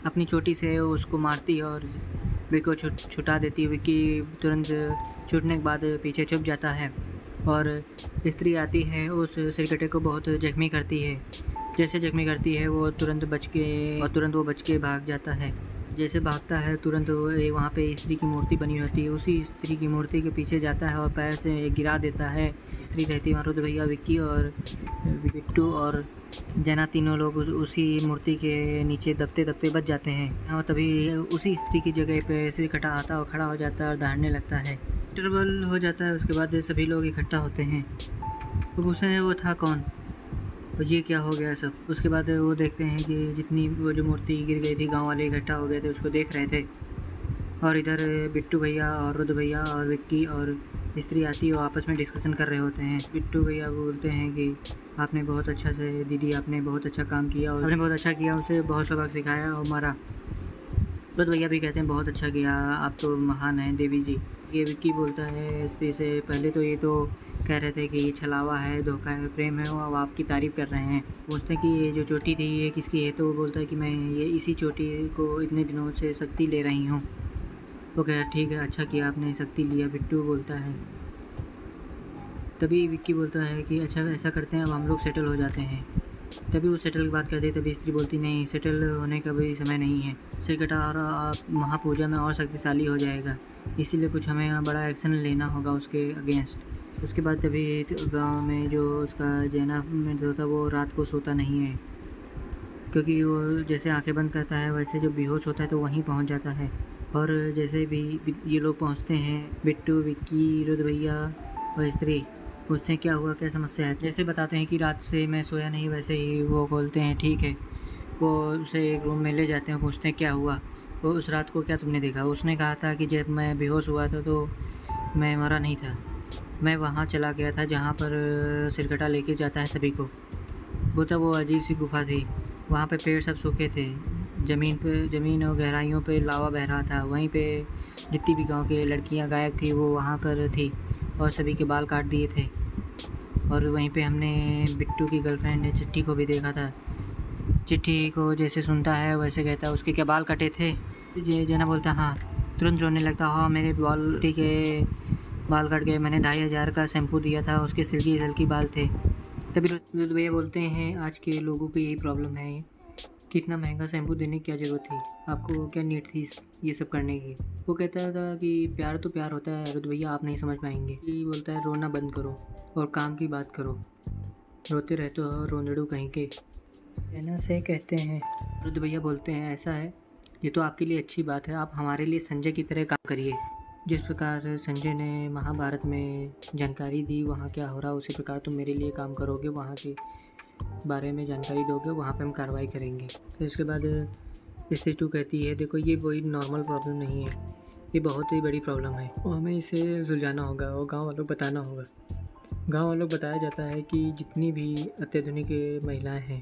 B: अपनी चोटी से उसको मारती है और विक्की को छुटा देती है। विक्की तुरंत छूटने के बाद पीछे छुप जाता है और स्त्री आती है, उस सिरकटे को बहुत जख्मी करती है। जैसे जख्मी करती है वो तुरंत बच के भाग जाता है। जैसे भागता है तुरंत वहाँ पे स्त्री की मूर्ति बनी होती है, उसी स्त्री की मूर्ति के पीछे जाता है और पैर से गिरा देता है। स्त्री रहती है वहाँ, रुद्र भैया, विक्की और बिट्टू और जना, तीनों लोग उसी मूर्ति के नीचे दबते दबते बच जाते हैं। और तभी उसी स्त्री की जगह पे सिरकटा आता और खड़ा हो जाता है और दहाड़ने लगता है। इंटरवल हो जाता है, उसके बाद सभी लोग इकट्ठा होते हैं। तो पूछते हैं वो था कौन और ये क्या हो गया सब। उसके बाद वो देखते हैं कि जितनी वो जो मूर्ति गिर गई थी गांव वाले इकट्ठा हो गए थे उसको देख रहे थे। और इधर बिट्टू भैया और रुद्र भैया और विक्की और स्त्री आती है और आपस में डिस्कशन कर रहे होते हैं। बिट्टू भैया बोलते हैं कि आपने बहुत अच्छा से दीदी, आपने बहुत अच्छा काम किया और आपने बहुत अच्छा किया, उसे बहुत सबक सिखाया और मारा। रुद्र भैया भी कहते हैं बहुत अच्छा किया, आप तो महान हैं देवी जी। ये विक्की बोलता है स्त्री से, पहले तो ये तो कह रहे थे कि ये छलावा है, धोखा है, प्रेम है, वो अब आपकी तारीफ़ कर रहे हैं। पूछते हैं कि ये जो चोटी थी ये किसकी है, तो वो बोलता है कि मैं ये इसी चोटी को इतने दिनों से शक्ति ले रही हूँ। वो कह रहा ठीक है, अच्छा किया आपने शक्ति लिया, बिट्टू बोलता है। तभी विक्की बोलता है कि अच्छा ऐसा करते हैं अब हम लोग सेटल हो जाते हैं। तभी वो सेटल की बात करते हैं, तभी स्त्री बोलती नहीं, सेटल होने का भी समय नहीं है। सिरकटा और महापूजा में और शक्तिशाली हो जाएगा, इसीलिए कुछ हमें बड़ा एक्शन लेना होगा उसके अगेंस्ट। उसके बाद तभी गांव में जो उसका जैना मृत होता है वो रात को सोता नहीं है, क्योंकि वो जैसे आंखें बंद करता है वैसे जो बेहोश होता है तो वहीं पहुंच जाता है। और जैसे भी ये लोग पहुंचते हैं, बिट्टू, विक्की, रुद्र भैया और स्त्री पूछते हैं क्या हुआ, क्या समस्या है। जैसे बताते हैं कि रात से मैं सोया नहीं, वैसे ही वो बोलते हैं ठीक है। वो उसे एक रूम में ले जाते हैं, पूछते हैं क्या हुआ, वो उस रात को क्या तुमने देखा। उसने कहा था कि जब मैं बेहोश हुआ था तो मैं मरा नहीं था, मैं वहाँ चला गया था जहाँ पर सिरकटा लेके जाता है सभी को। वो अजीब सी गुफा थी, वहाँ पे पेड़ सब सूखे थे, ज़मीन और गहराइयों पे लावा बह रहा था। वहीं पे जितनी भी गांव के लड़कियां गायब थी वो वहाँ पर थी और सभी के बाल काट दिए थे। और वहीं पे हमने बिट्टू की गर्लफ्रेंड चिट्ठी को भी देखा था। चिट्ठी को जैसे सुनता है वैसे कहता है उसके क्या बाल कटे थे। जना बोलता हाँ, तुरंत रोने लगता, हाँ मेरे चिट्ठी के बाल कट गए, मैंने 2500 का शैम्पू दिया था, उसके सिल्की बाल थे। तभी रुद्र भैया बोलते हैं आज के लोगों को यही प्रॉब्लम है, कितना महंगा शैम्पू देने की क्या ज़रूरत थी, आपको क्या नीड थी ये सब करने की। वो कहता था कि प्यार तो प्यार होता है रुद्र भैया, आप नहीं समझ पाएंगे। ये बोलता है रोना बंद करो और काम की बात करो, रोते रहते हो रोंदड़ू कहीं के। ऐना से कहते हैं, रुद्र भैया बोलते हैं ऐसा है, ये तो आपके लिए अच्छी बात है, आप हमारे लिए संजय की तरह काम करिए। जिस प्रकार संजय ने महाभारत में जानकारी दी वहाँ क्या हो रहा, उसी प्रकार तुम मेरे लिए काम करोगे, वहाँ के बारे में जानकारी दोगे, वहाँ पे हम कार्रवाई करेंगे। फिर उसके बाद स्त्री कहती है देखो ये कोई नॉर्मल प्रॉब्लम नहीं है, ये बहुत ही बड़ी प्रॉब्लम है और हमें इसे सुलझाना होगा और गांव वालों को बताना होगा। गांव वालों को बताया जाता है कि जितनी भी अत्याधुनिक महिलाएं हैं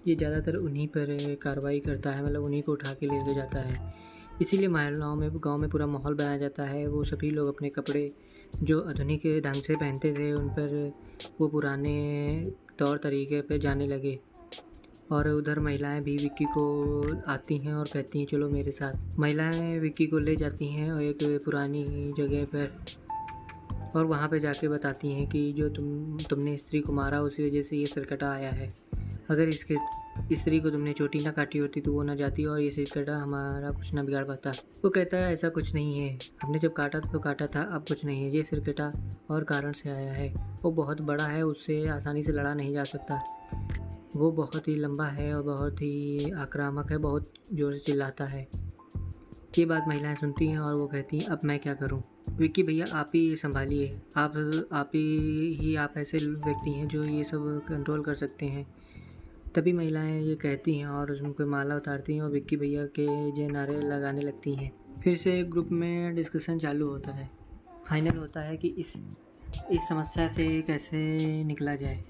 B: ये ज़्यादातर उन्हीं पर कार्रवाई करता है, मतलब उन्हीं को उठा के ले जाता है। इसीलिए महिलाओं में गांव में पूरा माहौल बनाया जाता है। वो सभी लोग अपने कपड़े जो आधुनिक ढंग से पहनते थे उन पर वो पुराने तौर तरीके पे जाने लगे। और उधर महिलाएं भी विक्की को आती हैं और कहती हैं चलो मेरे साथ। महिलाएं विक्की को ले जाती हैं और एक पुरानी जगह पर और वहाँ पे जाके बताती हैं कि जो तुमने स्त्री को मारा उसी वजह से ये सिरकटा आया है। अगर इसके स्त्री को तुमने चोटी ना काटी होती तो वो ना जाती और ये सिरकटा हमारा कुछ ना बिगाड़ पाता। वो कहता है ऐसा कुछ नहीं है, हमने जब काटा था तो काटा था, अब कुछ नहीं है। ये सिरकटा और कारण से आया है, वो बहुत बड़ा है, उससे आसानी से लड़ा नहीं जा सकता। वो बहुत ही लंबा है और बहुत ही आक्रामक है, बहुत ज़ोर से चिल्लाता है। ये बात महिलाएं सुनती हैं और वो कहती हैं अब मैं क्या करूं? विक्की भैया आप ही संभालिए, आप ऐसे व्यक्ति हैं जो ये सब कंट्रोल कर सकते हैं। तभी महिलाएं ये कहती हैं और उन पर माला उतारती हैं और विक्की भैया के जो नारे लगाने लगती हैं। फिर से ग्रुप में डिस्कशन चालू होता है। फाइनल होता है कि इस समस्या से कैसे निकला जाए।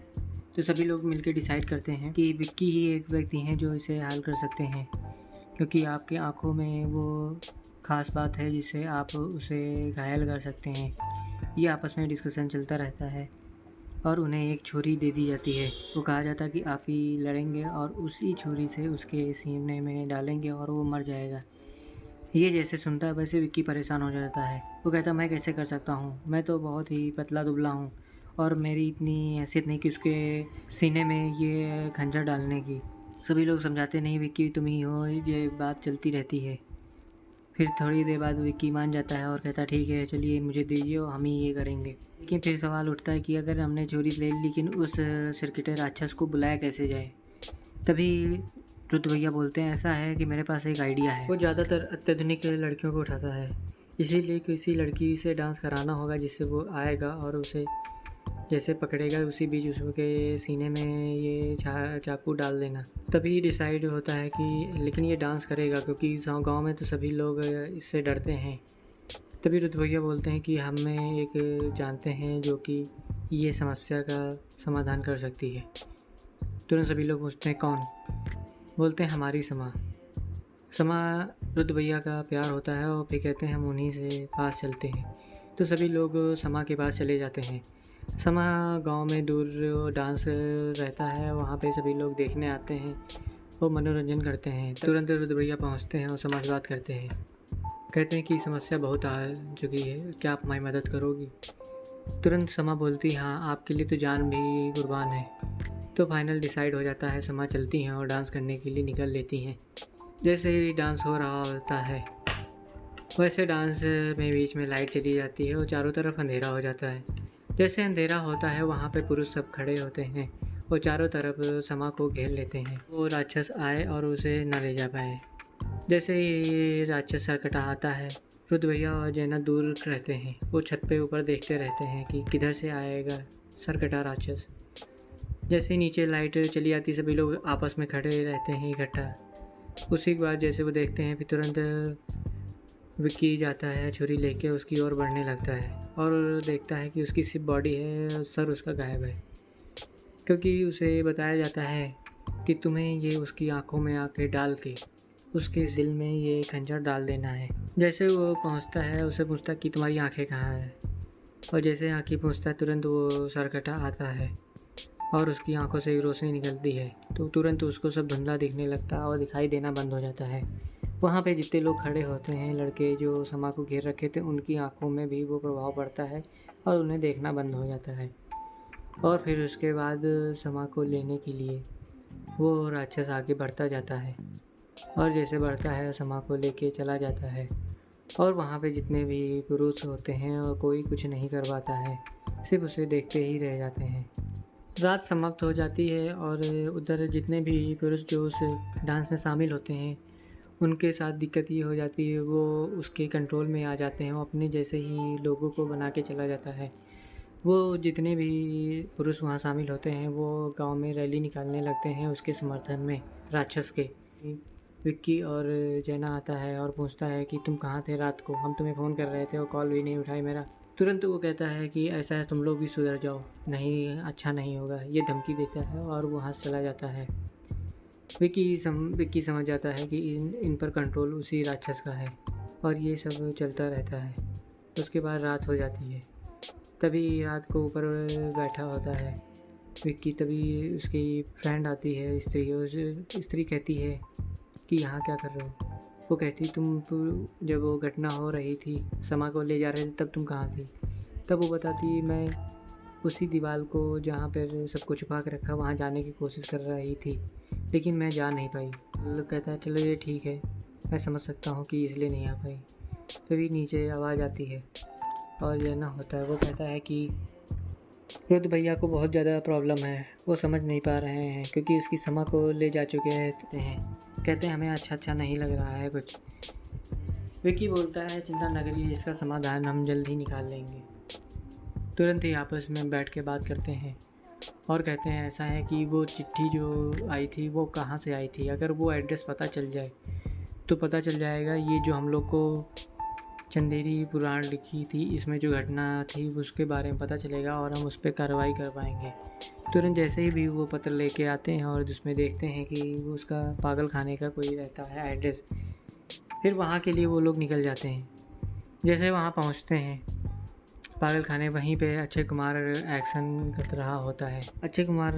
B: तो सभी लोग मिलकर डिसाइड करते हैं कि विक्की ही एक व्यक्ति हैं जो इसे हल कर सकते हैं, क्योंकि आपकी आंखों में वो ख़ास बात है जिससे आप उसे घायल कर सकते हैं। ये आपस में डिस्कशन चलता रहता है और उन्हें एक छुरी दे दी जाती है। वो कहा जाता है कि आप ही लड़ेंगे और उसी छुरी से उसके सीने में डालेंगे और वो मर जाएगा। ये जैसे सुनता है वैसे विक्की परेशान हो जाता है। वो कहता है मैं कैसे कर सकता हूँ, मैं तो बहुत ही पतला दुबला हूँ और मेरी इतनी हैसियत नहीं कि उसके सीने में ये खंजर डालने की। सभी लोग समझाते नहीं विक्की तुम ही हो, ये बात चलती रहती है। फिर थोड़ी देर बाद विक्की मान जाता है और कहता है ठीक है चलिए मुझे दीजिए और हम ही ये करेंगे। लेकिन फिर सवाल उठता है कि अगर हमने चोरी ले ली लेकिन उस सिरकटे राक्षस को बुलाया कैसे जाए। तभी रुद्र भैया बोलते हैं ऐसा है कि मेरे पास एक आइडिया है। वो ज़्यादातर अत्याधुनिक लड़कियों को उठाता है, इसीलिए किसी लड़की से डांस कराना होगा जिससे वो आएगा और उसे जैसे पकड़ेगा उसी बीच उसके सीने में ये चाकू डाल देना। तभी डिसाइड होता है कि लेकिन ये डांस करेगा क्योंकि गांव में तो सभी लोग इससे डरते हैं। तभी रुद्र भैया बोलते हैं कि हमें एक जानते हैं जो कि ये समस्या का समाधान कर सकती है। तुरंत सभी लोग पूछते हैं कौन? बोलते हैं हमारी समा रुद्र भैया का प्यार होता है और फिर कहते हैं हम उन्हीं से पास चलते हैं। तो सभी लोग समा के पास चले जाते हैं। समा गांव में दूर डांस रहता है, वहाँ पे सभी लोग देखने आते हैं और मनोरंजन करते हैं। तुरंत रुद्र भैया पहुँचते हैं और समा से बात करते हैं। कहते हैं कि समस्या बहुत आ चुकी है, क्या आप हमारी मदद करोगी? तुरंत समा बोलती हाँ आपके लिए तो जान भी कुर्बान है। तो फाइनल डिसाइड हो जाता है, समा चलती हैं और डांस करने के लिए निकल लेती हैं। जैसे ही डांस हो रहा होता है वैसे डांस में बीच में लाइट चली जाती है और चारों तरफ अंधेरा हो जाता है। जैसे अंधेरा होता है वहाँ पे पुरुष सब खड़े होते हैं और चारों तरफ समा को घेर लेते हैं। वो राक्षस आए और उसे न ले जा पाए। जैसे ही राक्षस सरकटा आता है रुद्र भैया और जैना दूर रहते हैं। वो छत पे ऊपर देखते रहते हैं कि किधर से आएगा सरकटा राक्षस। जैसे नीचे लाइट चली आती सभी लोग आपस में खड़े रहते हैं इकट्ठा। उसी के बाद जैसे वो देखते हैं फिर तुरंत विक्की जाता है छुरी लेके उसकी ओर बढ़ने लगता है और देखता है कि उसकी सिर्फ बॉडी है, सर उसका गायब है। क्योंकि उसे बताया जाता है कि तुम्हें ये उसकी आंखों में आके डाल के उसके दिल में ये खंजर डाल देना है। जैसे वो पहुंचता है उसे पूछता कि तुम्हारी आंखें कहाँ है, और जैसे आँखें पहुंचता है तुरंत वो सरकटा आता है और उसकी आंखों से रोशनी निकलती है। तो तुरंत उसको सब धुंधला दिखने लगता है और दिखाई देना बंद हो जाता है। वहाँ पे जितने लोग खड़े होते हैं लड़के जो समा को घेर रखे थे उनकी आंखों में भी वो प्रभाव पड़ता है और उन्हें देखना बंद हो जाता है। और फिर उसके बाद समा को लेने के लिए वो राक्षस आगे बढ़ता जाता है और जैसे बढ़ता है समा को लेके चला जाता है और वहाँ पे जितने भी पुरुष होते हैं और कोई कुछ नहीं कर पाता है, सिर्फ उसे देखते ही रह जाते हैं। रात समाप्त हो जाती है और उधर जितने भी पुरुष जो उस डांस में शामिल होते हैं उनके साथ दिक्कत ये हो जाती है वो उसके कंट्रोल में आ जाते हैं। वो अपने जैसे ही लोगों को बना के चला जाता है। वो जितने भी पुरुष वहाँ शामिल होते हैं वो गांव में रैली निकालने लगते हैं उसके समर्थन में राक्षस के। विक्की और जैना आता है और पूछता है कि तुम कहाँ थे रात को, हम तुम्हें फ़ोन कर रहे थे और कॉल भी नहीं उठाई मेरा। तुरंत वो कहता है कि ऐसा है तुम लोग भी सुधर जाओ, नहीं अच्छा नहीं होगा, ये धमकी देता है और वो वहाँ से चला जाता है। विक्की समझ जाता है कि इन पर कंट्रोल उसी राक्षस का है और ये सब चलता रहता है। उसके बाद रात हो जाती है। तभी रात को ऊपर बैठा होता है विक्की। तभी उसकी फ्रेंड आती है स्त्री कहती है कि यहाँ क्या कर रहे हो। वो कहती तुम जब वो घटना हो रही थी समा को ले जा रहे थे तब तुम कहाँ थी। तब वो बताती मैं उसी दीवार को जहाँ पर सबको छुपा के रखा वहाँ जाने की कोशिश कर रही थी, लेकिन मैं जा नहीं पाई। लोग कहता है चलो ये ठीक है, मैं समझ सकता हूँ कि इसलिए नहीं आ पाई। तभी नीचे आवाज़ आती है और यह ना होता है। वो कहता है कि रुद्र भैया को बहुत ज़्यादा प्रॉब्लम है, वो समझ नहीं पा रहे हैं क्योंकि उसकी समा को ले जा चुके हैं। कहते हैं हमें अच्छा नहीं लग रहा है कुछ। विक्की बोलता है चिंता न करिए, इसका समाधान हम जल्द ही निकाल लेंगे। तुरंत ही आपस में बैठ के बात करते हैं और कहते हैं ऐसा है कि वो चिट्ठी जो आई थी वो कहाँ से आई थी। अगर वो एड्रेस पता चल जाए तो पता चल जाएगा ये जो हम लोग को चंदेरी पुराण लिखी थी इसमें जो घटना थी उसके बारे में पता चलेगा और हम उस पर कार्रवाई कर पाएंगे। तुरंत जैसे ही भी वो पत्र लेके आते हैं और उसमें देखते हैं कि वो उसका पागल खाने का कोई रहता है एड्रेस, फिर वहाँ के लिए वो लोग निकल जाते हैं। जैसे वहाँ पहुँचते हैं पागल खाने, वहीं पे अक्षय कुमार एक्शन कर रहा होता है। अक्षय कुमार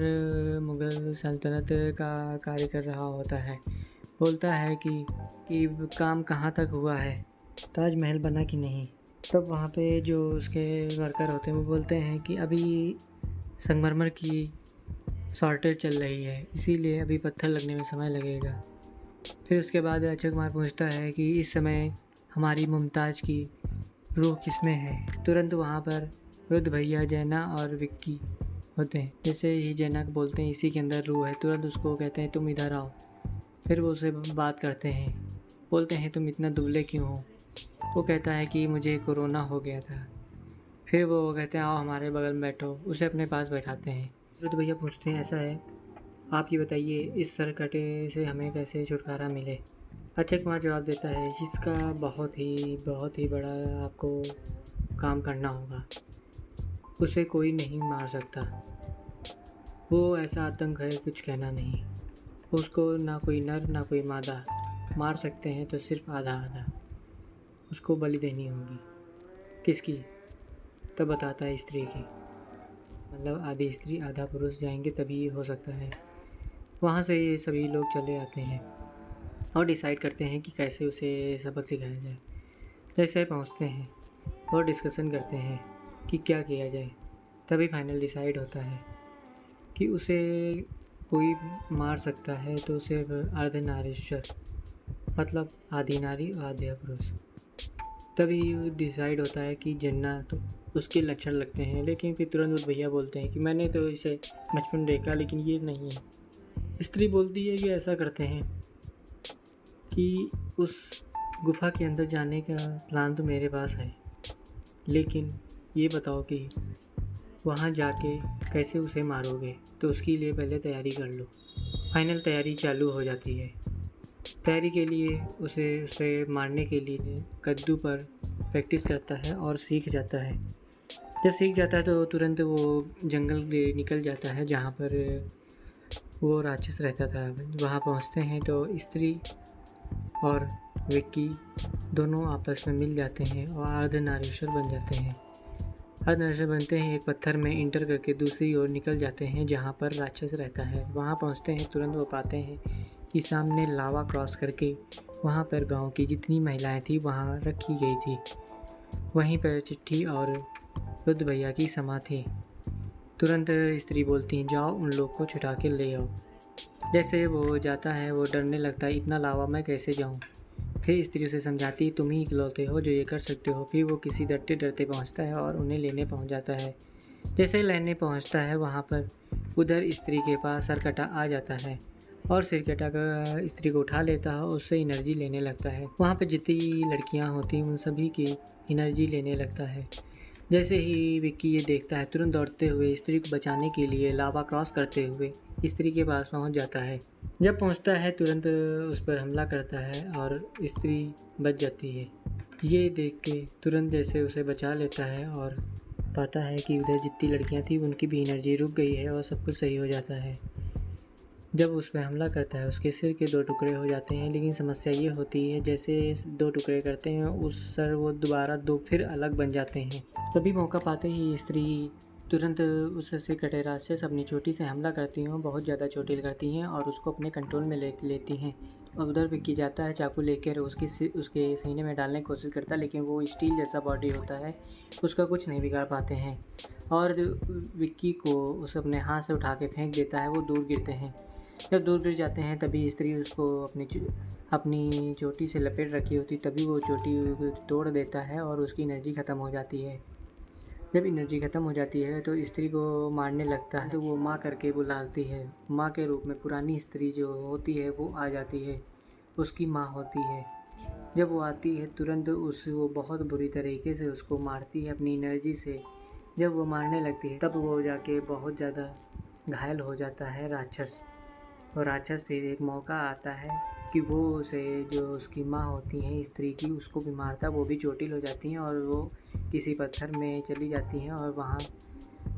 B: मुग़ल सल्तनत का कार्य कर रहा होता है। बोलता है कि काम कहाँ तक हुआ है, ताजमहल बना कि नहीं। तब वहाँ पे जो उसके वर्कर होते हैं वो बोलते हैं कि अभी संगमरमर की शॉर्टेज चल रही है, इसीलिए अभी पत्थर लगने में समय लगेगा। फिर उसके बाद अक्षय कुमार पूछता है कि इस समय हमारी मुमताज़ की रूह किसमें है। तुरंत वहाँ पर रुद्र भैया, जैना और विक्की होते हैं। जैसे ही जैना बोलते हैं इसी के अंदर रूह है, तुरंत उसको कहते हैं तुम इधर आओ। फिर वो उससे बात करते हैं, बोलते हैं तुम इतना दुबले क्यों हो। वो कहता है कि मुझे कोरोना हो गया था। फिर वो कहते हैं आओ हमारे बगल में बैठो, उसे अपने पास बैठाते हैं। रुद्र भैया पूछते हैं ऐसा है, आप ये बताइए इस सरकटे से हमें कैसे छुटकारा मिले। अक्षय कुमार जवाब देता है इसका बहुत ही बड़ा आपको काम करना होगा, उसे कोई नहीं मार सकता। वो ऐसा आतंक है कुछ कहना नहीं। उसको ना कोई नर ना कोई मादा मार सकते हैं, तो सिर्फ आधा आधा उसको बलि देनी होगी। किसकी? तब बताता है स्त्री की, मतलब आधी स्त्री आधा पुरुष जाएंगे तभी ये हो सकता है। वहाँ से ये सभी लोग चले आते हैं और डिसाइड करते हैं कि कैसे उसे सबक सिखाया जाए। जैसे पहुँचते हैं और डिस्कशन करते हैं कि क्या किया जाए। तभी फाइनल डिसाइड होता है कि उसे कोई मार सकता है तो सिर्फ अर्धनारीश्वर, मतलब आधी नारी और आधे पुरुष। तभी डिसाइड होता है कि जन्ना तो उसके लक्षण लगते हैं, लेकिन फिर तुरंत उस भैया बोलते हैं कि मैंने तो इसे बचपन देखा लेकिन ये नहीं है। स्त्री बोलती है कि ऐसा करते हैं कि उस गुफा के अंदर जाने का प्लान तो मेरे पास है, लेकिन ये बताओ कि वहाँ जाके कैसे उसे मारोगे, तो उसके लिए पहले तैयारी कर लो। फाइनल तैयारी चालू हो जाती है। तैयारी के लिए उसे मारने के लिए कद्दू पर प्रैक्टिस करता है और सीख जाता है। जब सीख जाता है तो तुरंत वो जंगल निकल जाता है जहाँ पर वो राक्षस रहता था। वहाँ पहुँचते हैं तो स्त्री और विक्की दोनों आपस में मिल जाते हैं और अर्धनारीश्वर बन जाते हैं। अर्धनारीश्वर बनते हैं, एक पत्थर में इंटर करके दूसरी ओर निकल जाते हैं जहाँ पर राक्षस रहता है। वहाँ पहुँचते हैं, तुरंत वो पाते हैं कि सामने लावा क्रॉस करके वहाँ पर गांव की जितनी महिलाएं थी वहाँ रखी गई थी। वहीं पर चिट्ठी और रुद्र भैया की समा थी। तुरंत स्त्री बोलती हैं जाओ उन लोग को छुटा के ले आओ। जैसे वो जाता है वो डरने लगता है, इतना लावा मैं कैसे जाऊँ। फिर स्त्री उसे समझाती तुम ही इकलौते हो जो ये कर सकते हो। फिर वो किसी डरते डरते पहुँचता है और उन्हें लेने पहुँच जाता है। जैसे लेने पहुँचता है वहाँ पर उधर स्त्री के पास सरकटा आ जाता है और सिरकटा का स्त्री को उठा लेता है और उससे एनर्जी लेने लगता है। वहाँ पे जितनी लड़कियाँ होती हैं उन सभी की एनर्जी लेने लगता है। जैसे ही विक्की ये देखता है तुरंत दौड़ते हुए स्त्री को बचाने के लिए लावा क्रॉस करते हुए स्त्री के पास पहुँच जाता है। जब पहुँचता है तुरंत उस पर हमला करता है और स्त्री बच जाती है। ये देख के तुरंत जैसे उसे बचा लेता है और पाता है कि उधर जितनी लड़कियाँ थी उनकी भी एनर्जी रुक गई है और सब कुछ सही हो जाता है। जब उस पर हमला करता है उसके सिर के 2 टुकड़े हो जाते हैं, लेकिन समस्या ये होती है जैसे 2 टुकड़े करते हैं उस सर वो दोबारा 2 फिर अलग बन जाते हैं। तभी मौका पाते ही स्त्री तुरंत उस सिरकटे राक्षस अपनी चोटी से हमला करती हैं, बहुत ज़्यादा चोटिल करती हैं और उसको अपने कंट्रोल में ले लेती हैं। उधर विक्की जाता है चाकू लेकर उसके सीने में डालने की कोशिश करता है, लेकिन वो स्टील जैसा बॉडी होता है, उसका कुछ नहीं बिगाड़ पाते हैं और विक्की को उस अपने हाथ से उठा के फेंक देता है। वो दूर गिरते हैं। जब दूर गिर जाते हैं तभी स्त्री उसको अपनी चोटी से लपेट रखी होती, तभी वो चोटी तोड़ देता है और उसकी एनर्जी ख़त्म हो जाती है। जब एनर्जी ख़त्म हो जाती है तो स्त्री को मारने लगता है, तो वो माँ करके बुलाती है। माँ के रूप में पुरानी स्त्री जो होती है वो आ जाती है, उसकी माँ होती है। जब वो आती है तुरंत वो बहुत बुरी तरीके से उसको मारती है अपनी एनर्जी से। जब वो मारने लगती है तब वो जाके बहुत ज़्यादा घायल हो जाता है राक्षस। और राक्षस फिर एक मौका आता है कि वो उसे, जो उसकी माँ होती हैं स्त्री की, उसको भी मारता है। वो भी चोटिल हो जाती हैं और वो किसी पत्थर में चली जाती हैं और वहाँ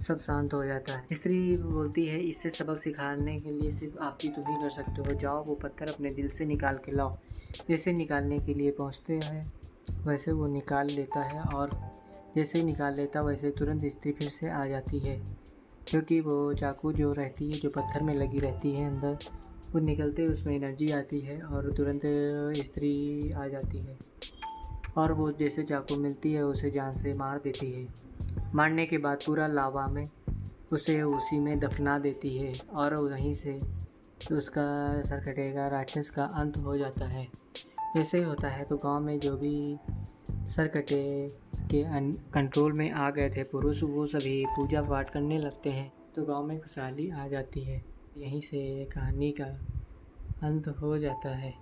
B: सब शांत हो जाता है। स्त्री बोलती है इससे सबक सिखाने के लिए सिर्फ आप ही तुम ही कर सकते हो, जाओ वो पत्थर अपने दिल से निकाल के लाओ। जैसे निकालने के लिए पहुँचते हैं वैसे वो निकाल लेता है और जैसे ही निकाल लेता वैसे तुरंत स्त्री फिर से आ जाती है, क्योंकि वो चाकू जो रहती है, जो पत्थर में लगी रहती है अंदर, वो निकलते उसमें एनर्जी आती है और तुरंत स्त्री आ जाती है और वो जैसे चाकू मिलती है उसे जान से मार देती है। मारने के बाद पूरा लावा में उसे उसी में दफना देती है और वहीं से उसका सरकटे का राक्षस का अंत हो जाता है। ऐसे ही होता है तो गांव में जो भी सरकटे के कंट्रोल में आ गए थे पुरुष, वो सभी पूजा पाठ करने लगते हैं, तो गांव में खुशहाली आ जाती है। यहीं से कहानी का अंत हो जाता है।